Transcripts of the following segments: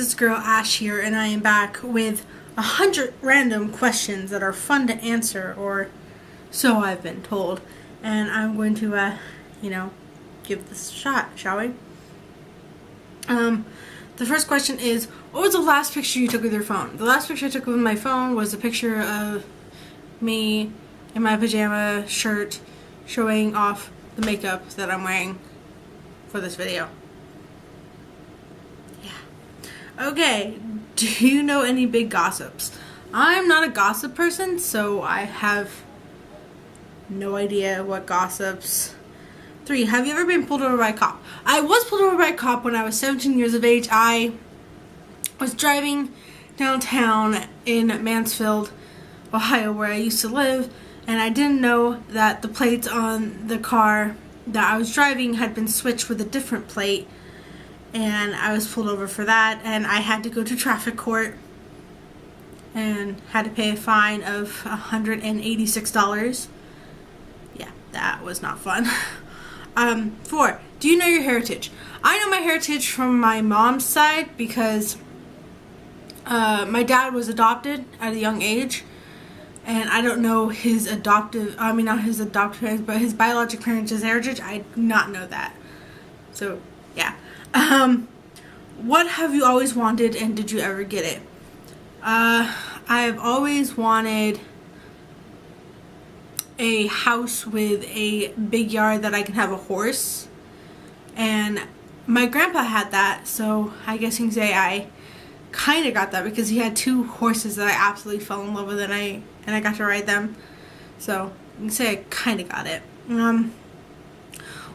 it's girl Ash here, and I am back with 100 random questions that are fun to answer, or so I've been told. And I'm going to, give this a shot, shall we? The first question is, what was the last picture you took with your phone? The last picture I took with my phone was a picture of me in my pajama shirt showing off the makeup that I'm wearing for this video. Okay, do you know any big gossips? I'm not a gossip person, so I have no idea what gossips. 3, have you ever been pulled over by a cop? I was pulled over by a cop when I was 17 years of age. I was driving downtown in Mansfield, Ohio, where I used to live, and I didn't know that the plates on the car that I was driving had been switched with a different plate. And I was pulled over for that, and I had to go to traffic court and had to pay a fine of $186. Yeah, that was not fun. 4, do you know your heritage? I know my heritage from my mom's side because my dad was adopted at a young age, and I don't know his not his adoptive parents, but his biological parents' heritage. I do not know that. So, yeah. What have you always wanted, and did you ever get it? I've always wanted a house with a big yard that I can have a horse, and my grandpa had that, so I guess you can say I kind of got that because he had 2 horses that I absolutely fell in love with, and I got to ride them, so you can say I kind of got it.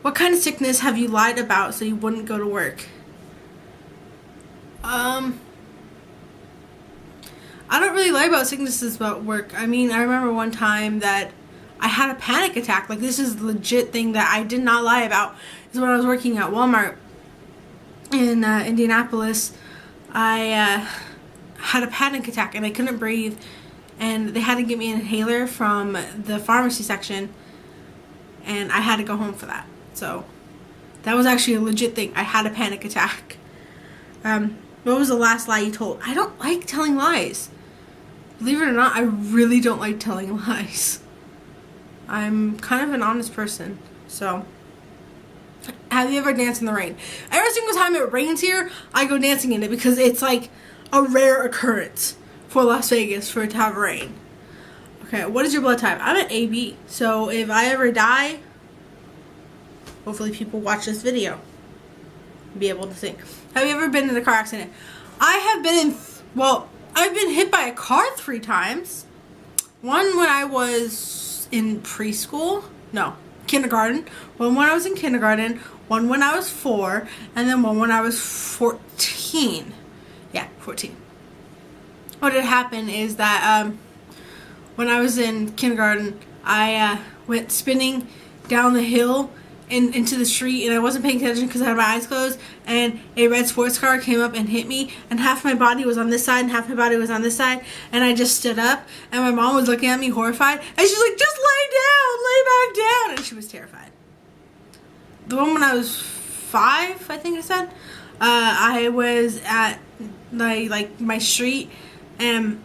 What kind of sickness have you lied about so you wouldn't go to work? I don't really lie about sicknesses about work. I mean, I remember one time that I had a panic attack. Like, this is a legit thing that I did not lie about. Is when I was working at Walmart in Indianapolis. I had a panic attack and I couldn't breathe. And they had to get me an inhaler from the pharmacy section. And I had to go home for that. So, that was actually a legit thing. I had a panic attack. What was the last lie you told? I don't like telling lies. Believe it or not, I really don't like telling lies. I'm kind of an honest person. So, have you ever danced in the rain? Every single time it rains here, I go dancing in it because it's like a rare occurrence for Las Vegas for it to have rain. Okay, what is your blood type? I'm an AB. So, if I ever die, hopefully people watch this video and be able to see. Have you ever been in a car accident? I have been I've been hit by a car 3 times. One when I was in kindergarten. One when I was in kindergarten. One when I was 4. And then one when I was 14. Yeah, 14. What had happened is that when I was in kindergarten, I went spinning down the hill into the street, and I wasn't paying attention because I had my eyes closed, and a red sports car came up and hit me, and half my body was on this side and half my body was on this side, and I just stood up, and my mom was looking at me horrified, and she's like, just lay back down, and she was terrified. The one when I was 5, I think I said, I was at my street, and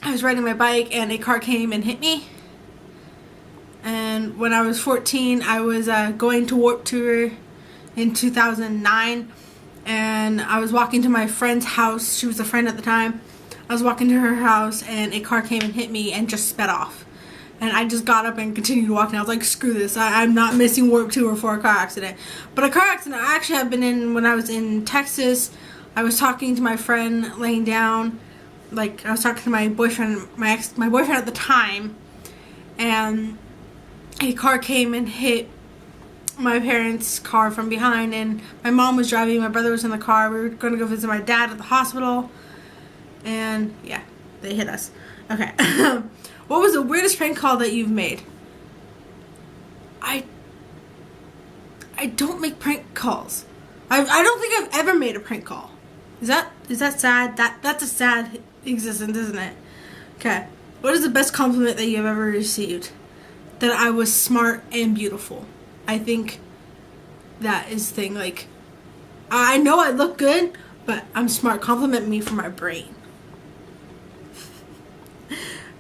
I was riding my bike, and a car came and hit me. And when I was 14, I was going to Warped Tour in 2009, and I was walking to my friend's house. She was a friend at the time. I was walking to her house, and a car came and hit me and just sped off. And I just got up and continued walking. I was like, screw this. I'm not missing Warped Tour for a car accident. But a car accident I actually have been in when I was in Texas. I was talking to my friend laying down. Like, I was talking to my boyfriend, my boyfriend at the time, and a car came and hit my parents' car from behind, and my mom was driving, my brother was in the car. We were going to go visit my dad at the hospital, and yeah, they hit us. Okay. What was the weirdest prank call that you've made? I don't make prank calls. I don't think I've ever made a prank call. Is that sad? That's a sad existence, isn't it? Okay. What is the best compliment that you've ever received? That I was smart and beautiful. I think that is the thing. Like, I know I look good, but I'm smart. Compliment me for my brain.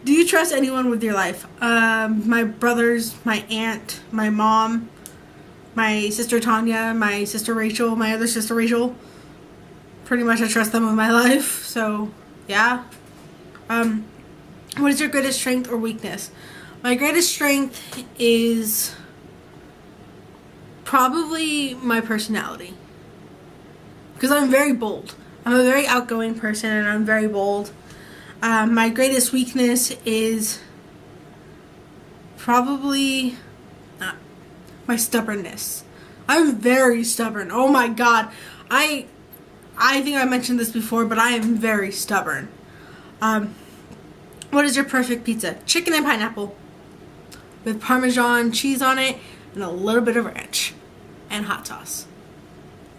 Do you trust anyone with your life? My brothers, my aunt, my mom, my sister Tanya, my sister Rachel, my other sister Rachel. Pretty much I trust them with my life, so yeah. What is your greatest strength or weakness? My greatest strength is probably my personality. Because I'm very bold. I'm a very outgoing person and I'm very bold. My greatest weakness is probably my stubbornness. I'm very stubborn. Oh my god. I think I mentioned this before, but I am very stubborn. What is your perfect pizza? Chicken and pineapple with Parmesan cheese on it and a little bit of ranch and hot sauce.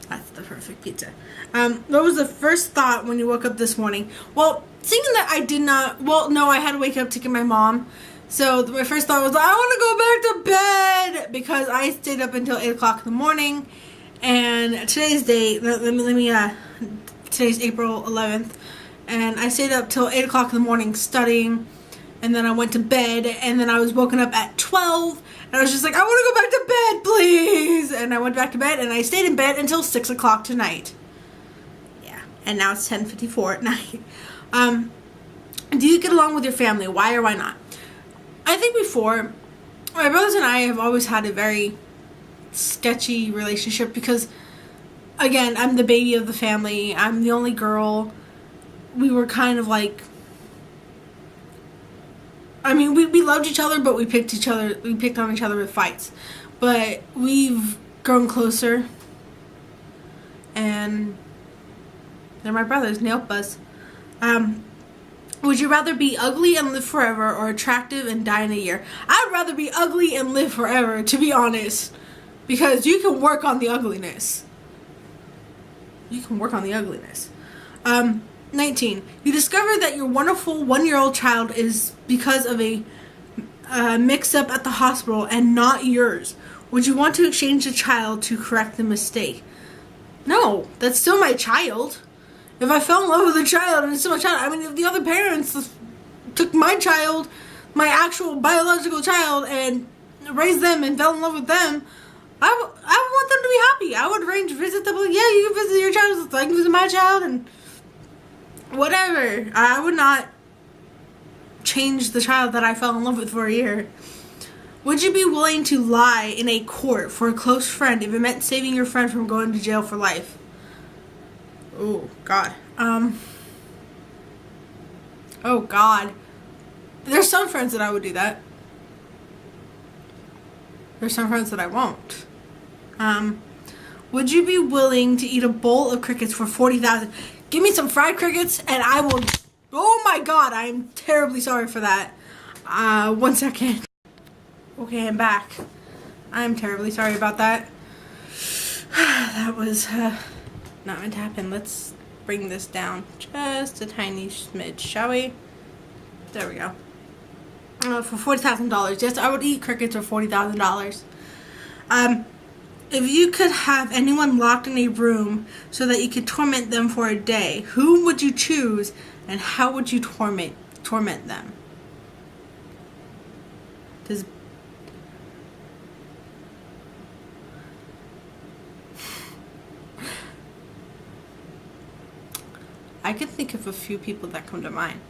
That's the perfect pizza. What was the first thought when you woke up this morning? Well, thinking that I did not, well, no, I had to wake up to get my mom. So my first thought was, I want to go back to bed because I stayed up until 8 o'clock in the morning. And today's date, today's April 11th. And I stayed up till 8 o'clock in the morning studying. And then I went to bed. And then I was woken up at 12. And I was just like, I want to go back to bed, please. And I went back to bed. And I stayed in bed until 6 o'clock tonight. Yeah. And now it's 10:54 at night. Do you get along with your family? Why or why not? I think before, my brothers and I have always had a very sketchy relationship because, again, I'm the baby of the family. I'm the only girl. We were kind of like, I mean, we loved each other, but we picked on each other with fights. But we've grown closer, and they're my brothers, nail buzz. Would you rather be ugly and live forever or attractive and die in a year? I'd rather be ugly and live forever, to be honest. Because you can work on the ugliness. You can work on the ugliness. 19. You discover that your wonderful 1-year-old child is because of a mix-up at the hospital and not yours. Would you want to exchange the child to correct the mistake? No, that's still my child. If I fell in love with a child and it's still my child, I mean, if the other parents took my child, my actual biological child, and raised them and fell in love with them, I would want them to be happy. I would arrange visit them. Like, yeah, you can visit your child, so I can visit my child, and whatever. I would not change the child that I fell in love with for a year. Would you be willing to lie in a court for a close friend if it meant saving your friend from going to jail for life? Oh, God. Oh, God. There's some friends that I would do that. There's some friends that I won't. Would you be willing to eat a bowl of crickets for $40,000? Give me some fried crickets and I will... Oh, my God. I'm terribly sorry for that. 1 second. Okay, I'm back. I'm terribly sorry about that. That was... not meant to happen. Let's bring this down just a tiny smidge, shall we? There we go. For $40,000. Yes, I would eat crickets for $40,000. If you could have anyone locked in a room so that you could torment them for a day, who would you choose and how would you torment them? Does... I can think of a few people that come to mind.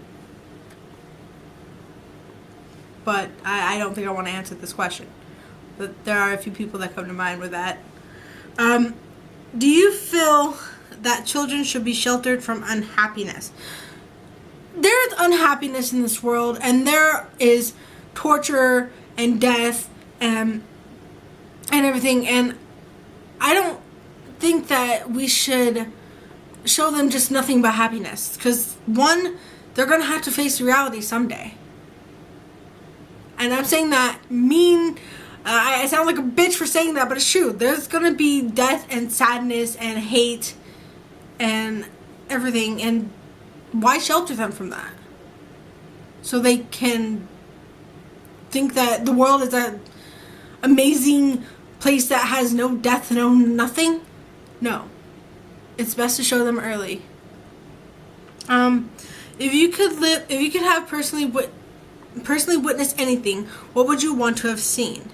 But I don't think I want to answer this question. But there are a few people that come to mind with that. Do you feel that children should be sheltered from unhappiness? There's unhappiness in this world, and there is torture and death and everything. And I don't think that we should show them just nothing but happiness, because one, they're gonna have to face reality someday. And I'm saying that I sound like a bitch for saying that, but it's true. There's gonna be death and sadness and hate and everything, and why shelter them from that? So they can think that the world is an amazing place that has no death, no nothing? No. It's best to show them early. If you could have personally witnessed anything, what would you want to have seen?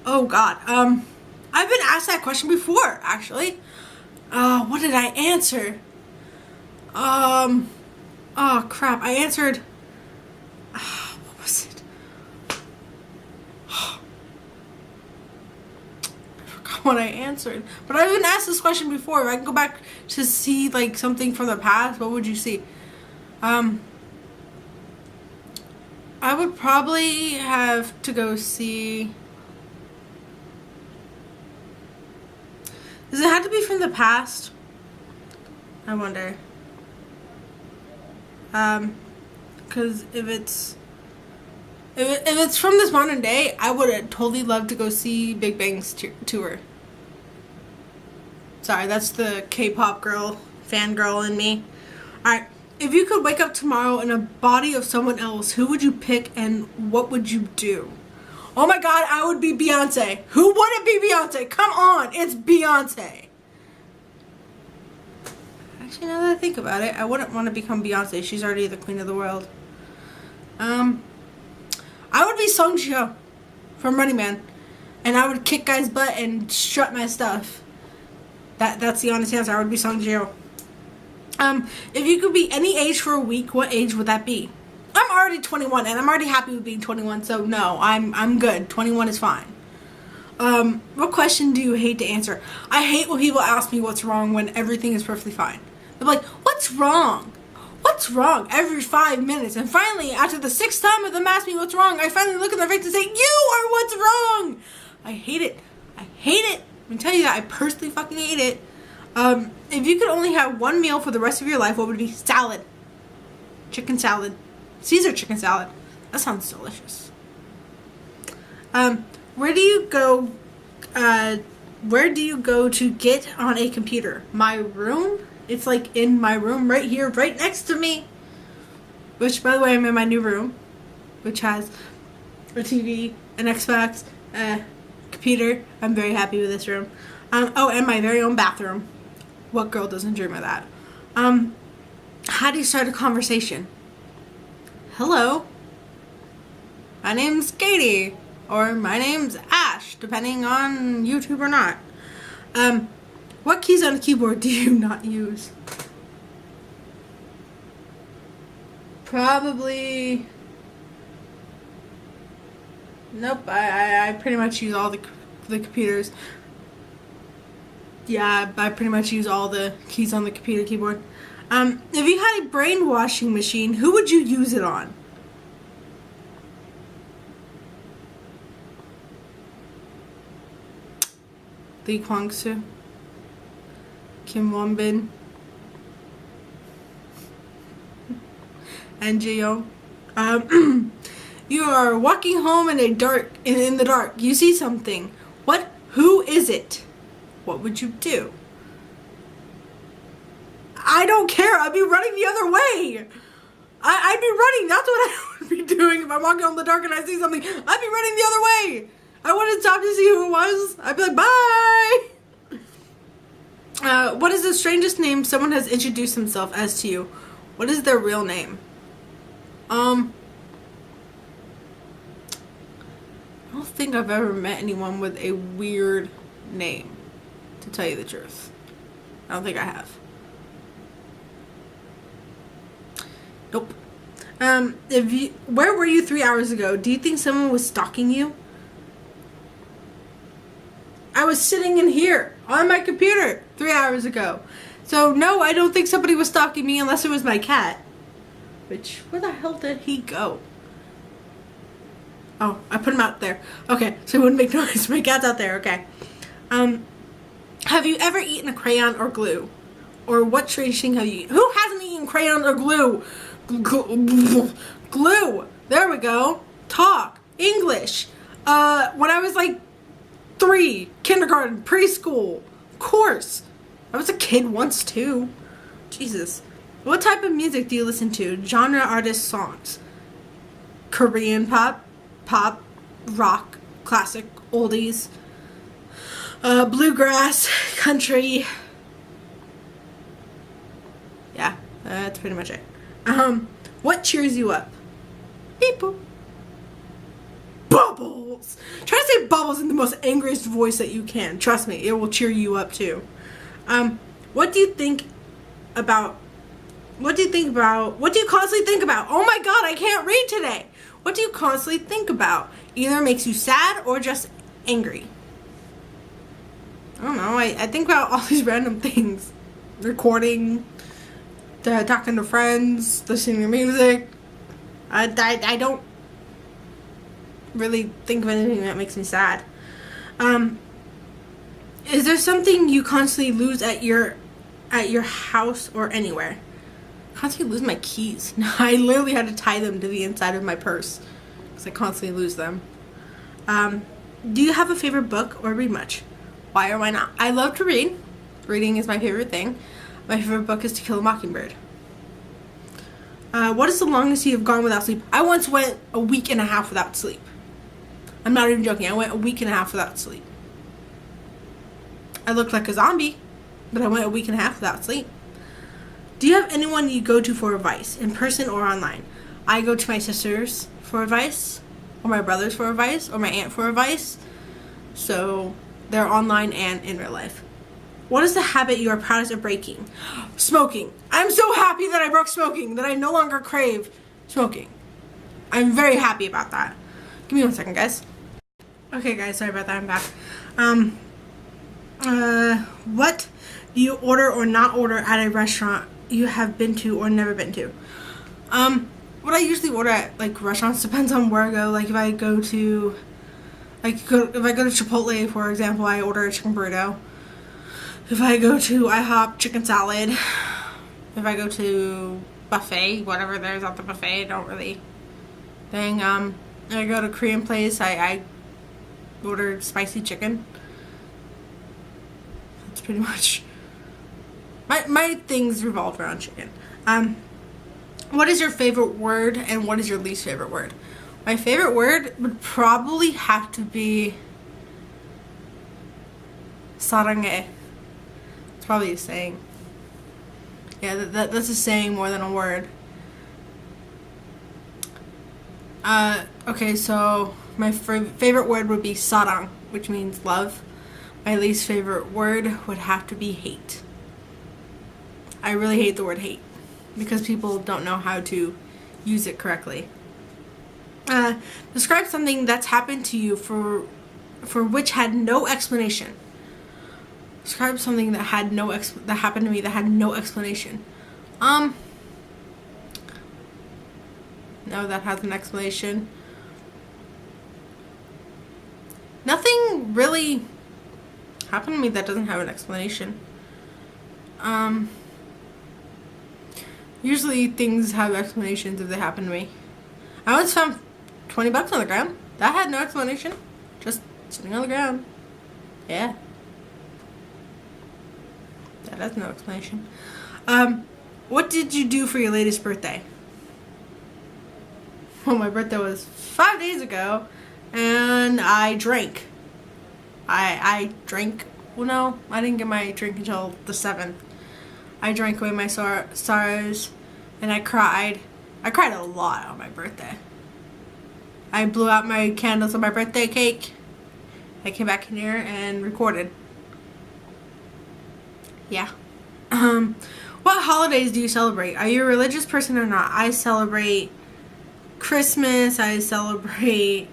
Oh God. I've been asked that question before, actually. What did I answer? Oh crap. I answered. What was it? I forgot what I answered. But I've been asked this question before. If I can go back to see like something from the past, what would you see? I would probably have to go see. Does it have to be from the past? I wonder. Because if it's from this modern day, I would totally love to go see Big Bang's tour. Sorry, that's the K-pop girl, fangirl in me. Alright, if you could wake up tomorrow in a body of someone else, who would you pick and what would you do? Oh my God, I would be Beyonce. Who wouldn't be Beyonce? Come on, it's Beyonce. Actually, now that I think about it, I wouldn't want to become Beyonce. She's already the queen of the world. I would be Song Ji-hyo from Running Man. And I would kick guys' butt and strut my stuff. That's the honest answer. I would be Song Ji-hyo. If you could be any age for a week, what age would that be? I'm already 21 and I'm already happy with being 21, so no, I'm good. 21 is fine. What question do you hate to answer? I hate when people ask me what's wrong when everything is perfectly fine. They're like, what's wrong? What's wrong? Every 5 minutes. And finally, after the 6th time of them asking me what's wrong, I finally look in their face and say, you are what's wrong! I hate it. I hate it. I'm gonna tell you that. I personally fucking hate it. If you could only have one meal for the rest of your life, what would it be? Salad. Chicken salad. Caesar chicken salad. That sounds delicious. Where do you go to get on a computer? My room? It's like in my room right here, right next to me. Which, by the way, I'm in my new room, which has a TV, an Xbox, a computer. I'm very happy with this room. Oh, and my very own bathroom. What girl doesn't dream of that? How do you start a conversation? Hello. My name's Katie. Or my name's Ash, depending on YouTube or not. What keys on the keyboard do you not use? Probably. Nope. I pretty much use all the computers. Yeah, I pretty much use all the keys on the computer keyboard. If you had a brainwashing machine, who would you use it on? Lee Kwang-soo, Kim Won-bin, and Ji-young. You are walking home in the dark. You see something. Who is it? What would you do? I don't care. I'd be running the other way. I'd be running. That's what I would be doing if I'm walking home in the dark and I see something. I'd be running the other way. I wouldn't stop to see who it was. I'd be like, bye! What is the strangest name someone has introduced himself as to you? What is their real name? I don't think I've ever met anyone with a weird name, to tell you the truth. I don't think I have. Nope. Where were you 3 hours ago? Do you think someone was stalking you? I was sitting in here on my computer 3 hours ago. So no, I don't think somebody was stalking me unless it was my cat. Which, where the hell did he go? Oh, I put him out there. Okay, so he wouldn't make noise. My cat's out there, okay. Have you ever eaten a crayon or glue? Or what strange thing have you eaten? Who hasn't eaten crayon or glue? Glue. There we go. Talk. English. When I was like 3, kindergarten, preschool, of course. I was a kid once too. Jesus. What type of music do you listen to? Genre, artist, songs. Korean pop, rock, classic, oldies, bluegrass, country, That's pretty much it. What cheers you up? Beep boop. Bubbles! Try to say bubbles in the most angriest voice that you can. Trust me, it will cheer you up too. What do you think about? What do you constantly think about? Oh my god, I can't read today. What do you constantly think about? Either makes you sad or just angry. I don't know. I think about all these random things. Recording, talking to friends, listening to music. I don't really think of anything that makes me sad. Is there something you constantly lose at your house or anywhere? I constantly lose my keys. I literally had to tie them to the inside of my purse because I constantly lose them. Do you have a favorite book or read much? Why or why not? I love to read. Reading is my favorite thing. My favorite book is To Kill a Mockingbird. What is the longest you have gone without sleep? I once went a week and a half without sleep. I'm not even joking. I went a week and a half without sleep. I looked like a zombie, but I went a week and a half without sleep. Do you have anyone you go to for advice, in person or online? I go to my sisters for advice, or my brothers for advice, or my aunt for advice. So they're online and in real life. What is the habit you are proudest of breaking? Smoking. I'm so happy that I broke smoking, that I no longer crave smoking. I'm very happy about that. Give me 1 second, guys. Okay, guys, sorry about that. I'm back. What do you order or not order at a restaurant you have been to or never been to? What I usually order at like restaurants depends on where I go. Like if I go to Chipotle, for example, I order a chicken burrito. If I go to IHOP, chicken salad. If I go to buffet, whatever there's at the buffet, I don't really thing. I go to Korean place, I ordered spicy chicken. That's pretty much my things revolve around chicken. What is your favorite word and what is your least favorite word? My favorite word would probably have to be 사랑해. It's probably a saying. Yeah, that's a saying more than a word. Okay, so my favorite word would be sarang, which means love. My least favorite word would have to be hate. I really hate the word hate because people don't know how to use it correctly. Describe something that's happened to you for which had no explanation. Describe something that happened to me that had no explanation. No, that has an explanation. Nothing really happened to me that doesn't have an explanation. Usually things have explanations if they happen to me. I once found 20 bucks on the ground. That had no explanation. Just sitting on the ground. Yeah. That has no explanation. What did you do for your latest birthday? Well, my birthday was 5 days ago, and I drank. I drank. Well, no, I didn't get my drink until the 7th. I drank away my sorrows, and I cried. I cried a lot on my birthday. I blew out my candles on my birthday cake. I came back in here and recorded. Yeah. What holidays do you celebrate? Are you a religious person or not? I celebrate Christmas. I celebrate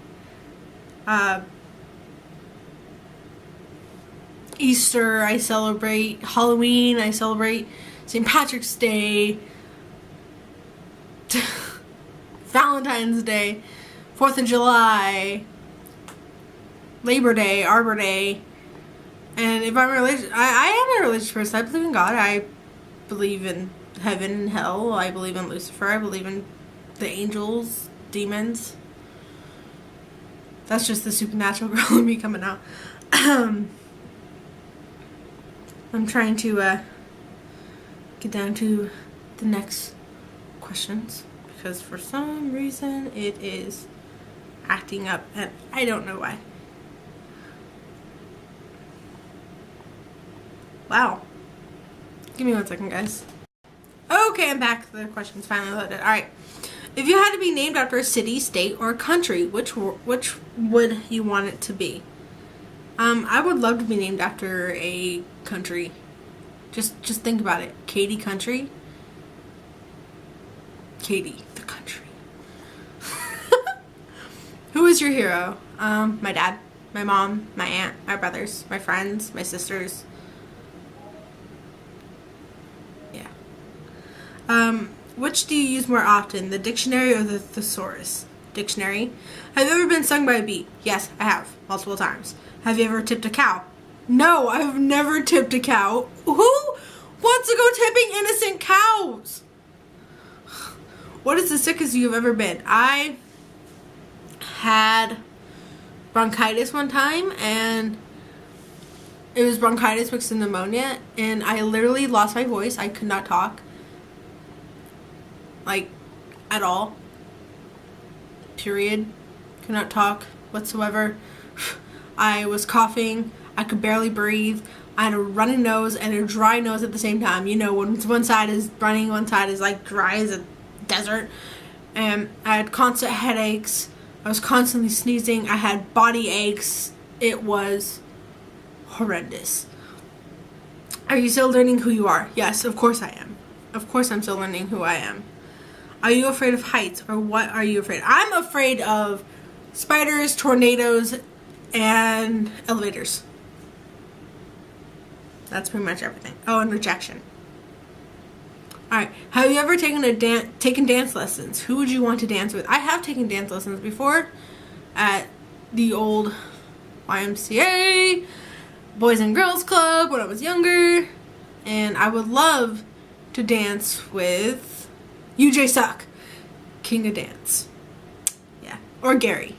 Easter. I celebrate Halloween. I celebrate St. Patrick's Day. Valentine's Day. 4th of July. Labor Day. Arbor Day. And if I'm religious, I am a religious person. I believe in God. I believe in heaven and hell. I believe in Lucifer. I believe in the angels, demons. That's just the supernatural girl in me coming out. I'm trying to get down to the next questions because for some reason it is acting up and I don't know why. Wow. Give me 1 second, guys. Okay, I'm back. The question's finally loaded. Alright. If you had to be named after a city, state, or country, which would you want it to be? I would love to be named after a country. Just think about it. Katy Country. Katy, the country. Who is your hero? My dad, my mom, my aunt, my brothers, my friends, my sisters. Yeah. Which do you use more often, the dictionary or the thesaurus? Dictionary. Have you ever been stung by a bee? Yes, I have. Multiple times. Have you ever tipped a cow? No, I've never tipped a cow. Who wants to go tipping innocent cows? What is the sickest you've ever been? I had bronchitis one time, and it was bronchitis mixed with pneumonia, and I literally lost my voice. I could not talk. Like, at all. Period. Could not talk whatsoever. I was coughing. I could barely breathe. I had a running nose and a dry nose at the same time. You know, when one side is running, one side is like dry as a desert. And I had constant headaches. I was constantly sneezing. I had body aches. It was horrendous. Are you still learning who you are? Yes, of course I am. Of course I'm still learning who I am. Are you afraid of heights, or what are you afraid of? I'm afraid of spiders, tornadoes, and elevators. That's pretty much everything. Oh, and rejection. Alright, have you ever taken dance lessons? Who would you want to dance with? I have taken dance lessons before at the old YMCA, Boys and Girls Club, when I was younger. And I would love to dance with UJ Suck, King of Dance. Yeah. Or Gary.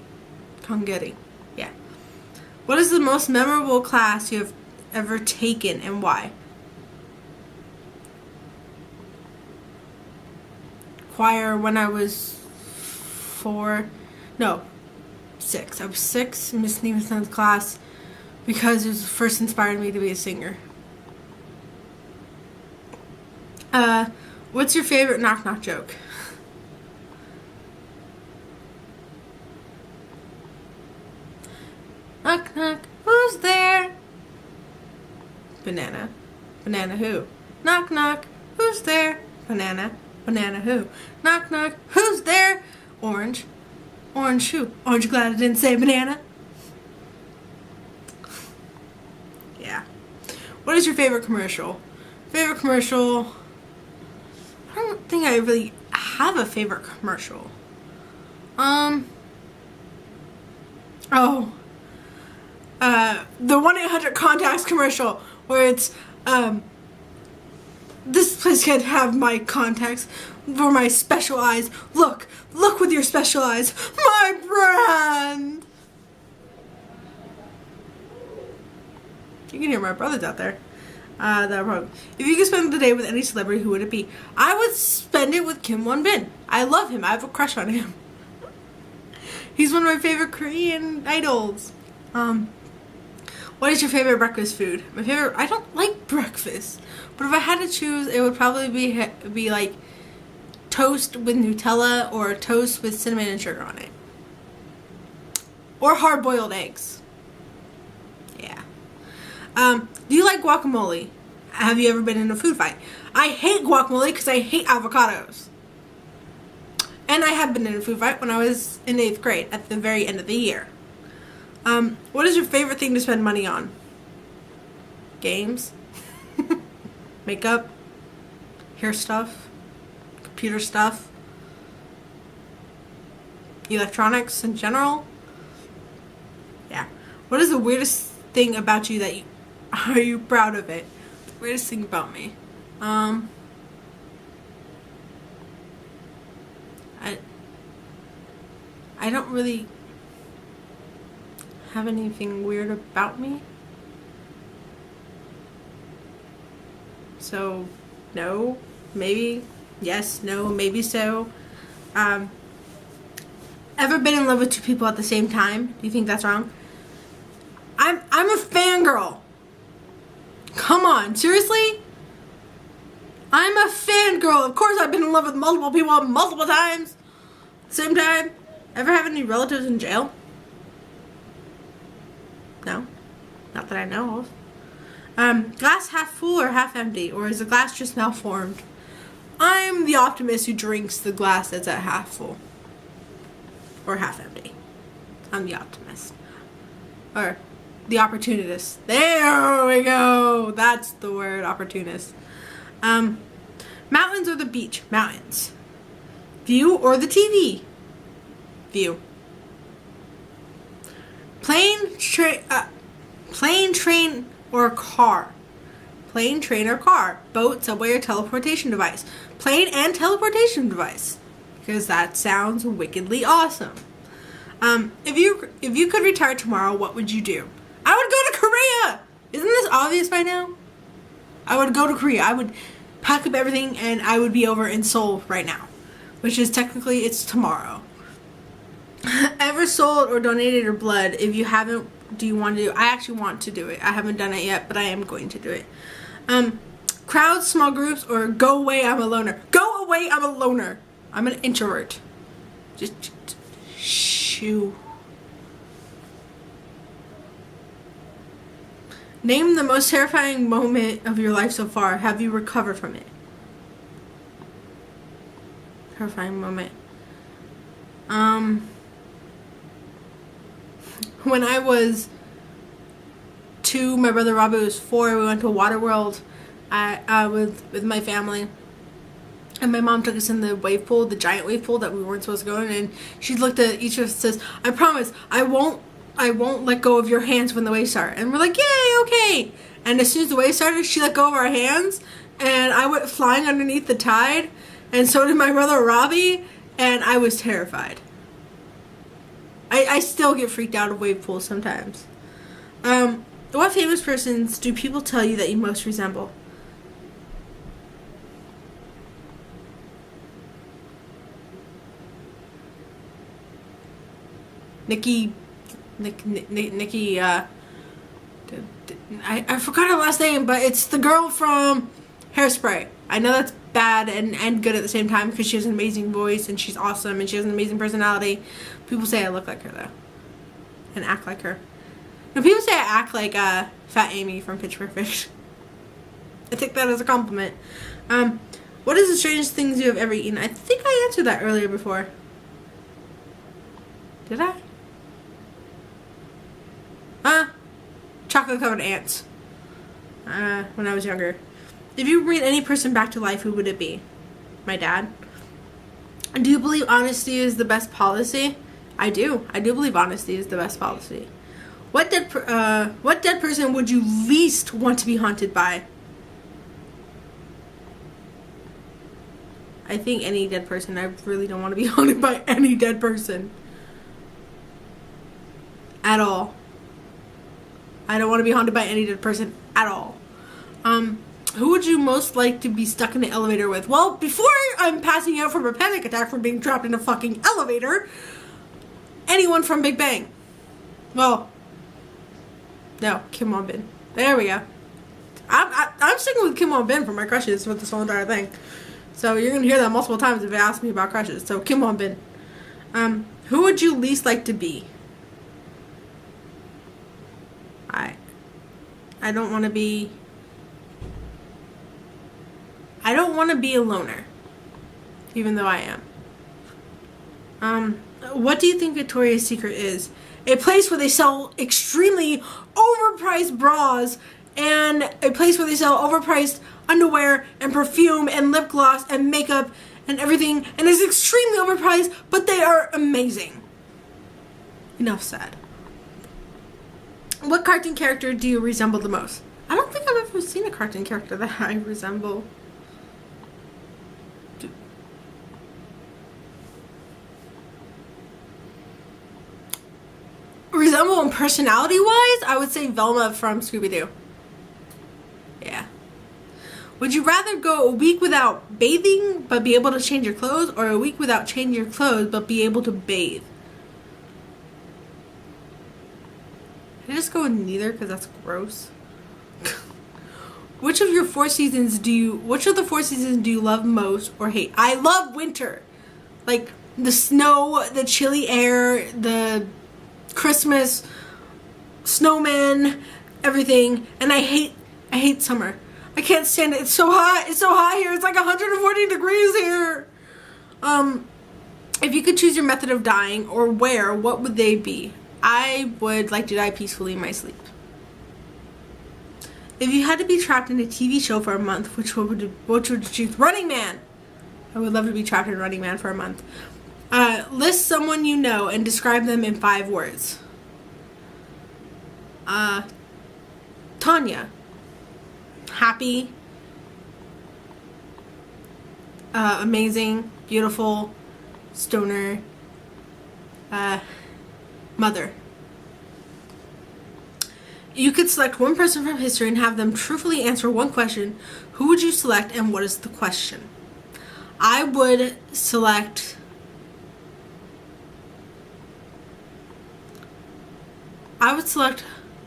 Congeri. Yeah. What is the most memorable class you have ever taken, and why? Choir when I was 6. I was 6 in Miss Neites class because it was first inspired me to be a singer. What's your favorite knock-knock joke? Knock, knock, who's there? Banana. Banana who? Knock, knock, who's there? Banana. Banana who? Knock, knock, who's there? Orange. Orange who? Aren't you glad I didn't say banana? Yeah. What is your favorite commercial? Favorite commercial... I don't think I really have a favorite commercial. The 1-800 contacts commercial where it's this place can have my contacts for my special eyes. Look with your special eyes, my brand. You can hear my brothers out there. If you could spend the day with any celebrity, who would it be? I would spend it with Kim Won-bin. I love him. I have a crush on him. He's one of my favorite Korean idols. What is your favorite breakfast food? My favorite... I don't like breakfast. But if I had to choose, it would probably be like toast with Nutella or toast with cinnamon and sugar on it. Or hard-boiled eggs. Yeah. Do you like guacamole? Have you ever been in a food fight? I hate guacamole because I hate avocados. And I have been in a food fight when I was in 8th grade at the very end of the year. What is your favorite thing to spend money on? Games? Makeup? Hair stuff? Computer stuff? Electronics in general? Yeah. What is the weirdest thing about you that are you proud of it? The weirdest thing about me? I don't really have anything weird about me. So, no, maybe, yes, no, maybe so. Ever been in love with 2 people at the same time? Do you think that's wrong? I'm a fangirl. Come on, seriously? I'm a fangirl. Of course I've been in love with multiple people multiple times. Same time. Ever have any relatives in jail? No. Not that I know of. Glass half full or half empty? Or is the glass just malformed? I'm the optimist who drinks the glass that's at half full. Or half empty. I'm the optimist. Or the opportunist. There we go. That's the word, opportunist. Mountains or the beach? Mountains. View or the TV? View. Plane, train, or car? Plane, train, or car? Boat, subway, or teleportation device? Plane and teleportation device. Because that sounds wickedly awesome. If you could retire tomorrow, what would you do? I would go to Korea! Isn't this obvious by now? I would go to Korea. I would pack up everything and I would be over in Seoul right now. Which is technically, it's tomorrow. Ever sold or donated your blood? If you haven't, do you want to do it? I actually want to do it. I haven't done it yet, but I am going to do it. Crowds, small groups, or go away, I'm a loner. Go away, I'm a loner. I'm an introvert. Just shoo. Name the most terrifying moment of your life so far. Have you recovered from it? Terrifying moment. When I was 2, my brother Robbie was 4. We went to Waterworld. I with my family, and my mom took us in the wave pool, the giant wave pool that we weren't supposed to go in. And she looked at each of us and says, "I promise, I won't let go of your hands when the waves start." And we're like, "Yay, okay!" And as soon as the waves started, she let go of our hands, and I went flying underneath the tide, and so did my brother Robbie, and I was terrified. I still get freaked out of wave pools sometimes. What famous persons do people tell you that you most resemble? Nikki, I forgot her last name, but it's the girl from Hairspray. I know that's bad and good at the same time because she has an amazing voice and she's awesome and she has an amazing personality. People say I look like her though, and act like her. No, people say I act like Fat Amy from Pitch Perfect. I take that as a compliment. What is the strangest things you have ever eaten? I think I answered that earlier before. Did I? Chocolate covered ants. When I was younger. If you bring any person back to life, who would it be? My dad. Do you believe honesty is the best policy? I do. I do believe honesty is the best policy. What dead person would you least want to be haunted by? I think any dead person. I really don't want to be haunted by any dead person. At all. I don't want to be haunted by any dead person at all. Who would you most like to be stuck in the elevator with? Well, before I'm passing out from a panic attack from being trapped in a fucking elevator, anyone from Big Bang. Well, no, Kim Won-bin. There we go. I'm sticking with Kim Won-bin for my crushes with this whole entire thing. So you're going to hear that multiple times if you ask me about crushes. So Kim Won-bin. Who would you least like to be? I don't want to be... I don't want to be a loner. Even though I am. What do you think Victoria's Secret is? A place where they sell extremely overpriced bras and a place where they sell overpriced underwear and perfume and lip gloss and makeup and everything, and it's extremely overpriced, but they are amazing. Enough said. What cartoon character do you resemble the most? I don't think I've ever seen a cartoon character that I resemble. Resemble in personality-wise, I would say Velma from Scooby-Doo. Yeah. Would you rather go a week without bathing but be able to change your clothes, or a week without changing your clothes but be able to bathe? Can I just go with neither because that's gross? Which of the 4 seasons do you love most or hate? I love winter. Like the snow, the chilly air, the Christmas, snowmen, everything. And I hate summer. I can't stand it. It's so hot. It's so hot here. It's like 140 degrees here. If you could choose your method of dying or where, what would they be? I would like to die peacefully in my sleep. If you had to be trapped in a TV show for a month, which would you choose? Running Man. I would love to be trapped in Running Man for a month. List someone you know and describe them in 5 words. Tanya. Happy. Amazing. Beautiful. Stoner. Mother. You could select one person from history and have them truthfully answer one question. Who would you select and what is the question? I would select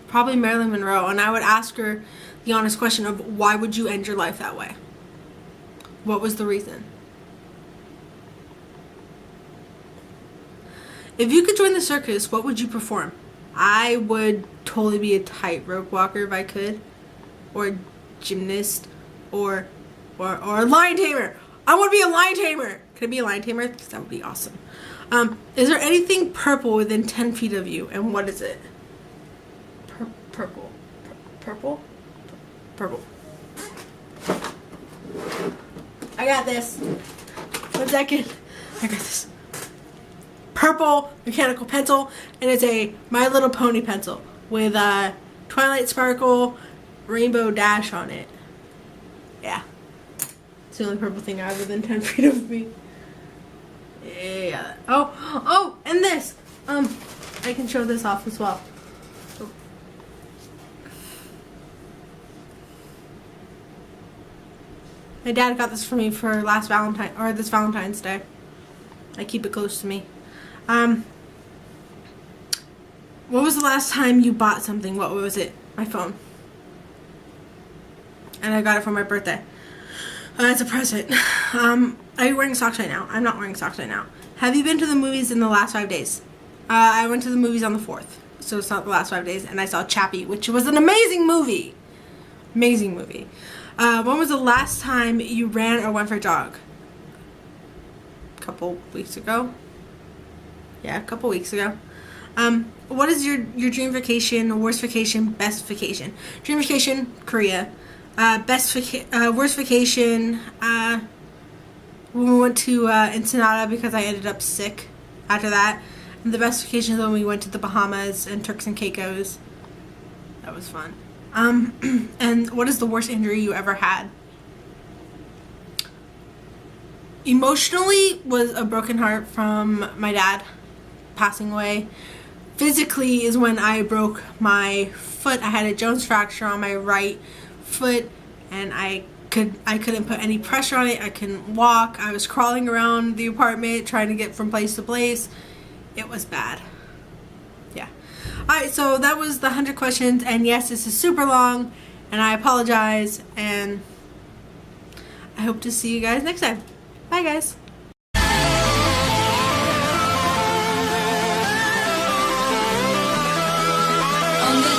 probably Marilyn Monroe, and I would ask her the honest question of why would you end your life that way? What was the reason? If you could join the circus, what would you perform? I would totally be a tightrope walker if I could, or a gymnast, or a lion tamer. I want to be a lion tamer. Could I be a lion tamer? Because that would be awesome. Is there anything purple within 10 feet of you, and what is it? Purple. Purple. I got this. 1 second. I got this. Purple mechanical pencil, and it's a My Little Pony pencil with a Twilight Sparkle rainbow dash on it. Yeah, it's the only purple thing I have within 10 feet of me. Yeah. Oh, and this. I can show this off as well. My dad got this for me for this Valentine's Day. I keep it close to me. What was the last time you bought something? What was it? My phone. And I got it for my birthday. It's a present. Are you wearing socks right now? I'm not wearing socks right now. Have you been to the movies in the last 5 days? I went to the movies on the 4th. So it's not the last 5 days. And I saw Chappie, which was an amazing movie. Amazing movie. When was the last time you ran or went for a jog? A couple weeks ago. Yeah, a couple weeks ago. What is your dream vacation, worst vacation, best vacation? Dream vacation, Korea. Worst vacation, when we went to Ensenada because I ended up sick after that. And the best vacation is when we went to the Bahamas and Turks and Caicos. That was fun. And what is the worst injury you ever had? Emotionally was a broken heart from my dad passing away. Physically is when I broke my foot. I had a Jones fracture on my right foot, and I couldn't put any pressure on it. I couldn't walk. I was crawling around the apartment trying to get from place to place. It was bad. Yeah. Alright, so that was the 100 questions, and yes, this is super long, and I apologize, and I hope to see you guys next time. Bye, guys. On the